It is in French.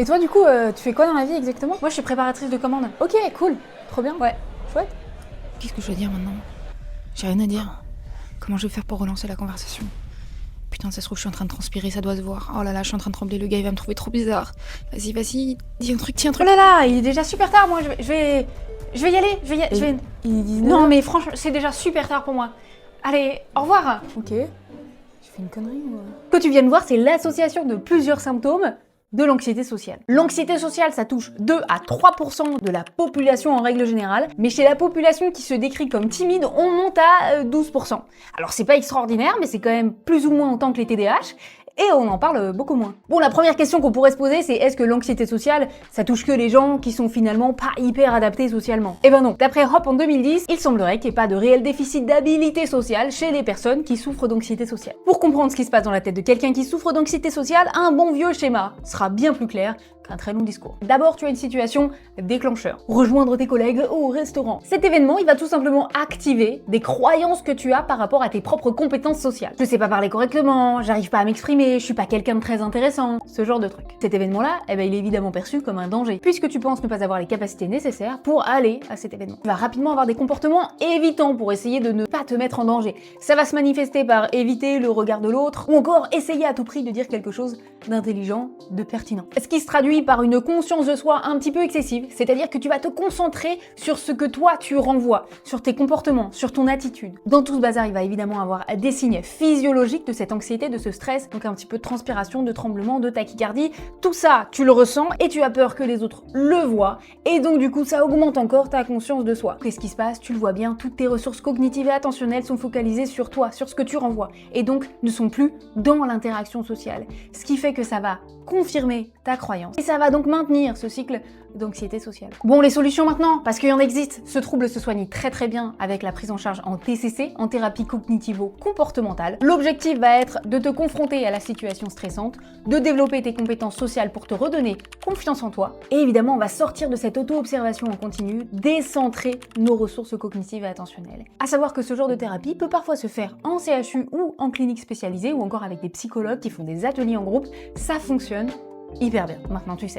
Et toi, du coup, tu fais quoi dans la vie exactement? Moi, je suis préparatrice de commandes. Ok, cool. Trop bien. Ouais. Chouette. Qu'est-ce que je dois dire maintenant? J'ai rien à dire. Comment je vais faire pour relancer la conversation? Putain, ça se trouve, je suis en train de transpirer, ça doit se voir. Oh là là, je suis en train de trembler, le gars il va me trouver trop bizarre. Vas-y, vas-y, dis un truc, tiens un Oh truc. là là, il est déjà super tard, moi. Je vais y aller. Je vais... Il est 19 Non, mais franchement, c'est déjà super tard pour moi. Allez, au revoir. Ok. J'ai fait une connerie ou... Ce que tu viens de voir, c'est l'association de plusieurs symptômes de l'anxiété sociale. L'anxiété sociale, ça touche 2 à 3% de la population en règle générale, mais chez la population qui se décrit comme timide, on monte à 12%. Alors c'est pas extraordinaire, mais c'est quand même plus ou moins autant que les TDAH, et on en parle beaucoup moins. Bon, la première question qu'on pourrait se poser, c'est est-ce que l'anxiété sociale, ça touche que les gens qui sont finalement pas hyper adaptés socialement? Eh ben non. D'après Hop en 2010, il semblerait qu'il n'y ait pas de réel déficit d'habilité sociale chez les personnes qui souffrent d'anxiété sociale. Pour comprendre ce qui se passe dans la tête de quelqu'un qui souffre d'anxiété sociale, un bon vieux schéma sera bien plus clair qu'un très long discours. D'abord, tu as une situation déclencheur. Rejoindre tes collègues au restaurant. Cet événement, il va tout simplement activer des croyances que tu as par rapport à tes propres compétences sociales. Je sais pas parler correctement, j'arrive pas à m'exprimer, je suis pas quelqu'un de très intéressant, ce genre de truc. Cet événement-là, eh ben, il est évidemment perçu comme un danger, puisque tu penses ne pas avoir les capacités nécessaires pour aller à cet événement. Tu vas rapidement avoir des comportements évitants pour essayer de ne pas te mettre en danger. Ça va se manifester par éviter le regard de l'autre, ou encore essayer à tout prix de dire quelque chose d'intelligent, de pertinent. Ce qui se traduit par une conscience de soi un petit peu excessive, c'est-à-dire que tu vas te concentrer sur ce que toi tu renvoies, sur tes comportements, sur ton attitude. Dans tout ce bazar, il va évidemment avoir des signes physiologiques de cette anxiété, de ce stress, donc un petit peu de transpiration, de tremblement, de tachycardie. Tout ça, tu le ressens et tu as peur que les autres le voient, et donc du coup ça augmente encore ta conscience de soi. Qu'est-ce qui se passe? Tu le vois bien, toutes tes ressources cognitives et attentionnelles sont focalisées sur toi, sur ce que tu renvoies, et donc ne sont plus dans l'interaction sociale. Ce qui fait que ça va confirmer ta croyance. Et ça va donc maintenir ce cycle d'anxiété sociale. Bon, les solutions maintenant, parce qu'il y en existe. Ce trouble se soigne très bien avec la prise en charge en TCC, en thérapie cognitivo-comportementale. L'objectif va être de te confronter à la situation stressante, de développer tes compétences sociales pour te redonner confiance en toi. Et évidemment, on va sortir de cette auto-observation en continu, décentrer nos ressources cognitives et attentionnelles. À savoir que ce genre de thérapie peut parfois se faire en CHU ou en clinique spécialisée ou encore avec des psychologues qui font des ateliers en groupe. Ça fonctionne hyper bien. Maintenant, tu sais.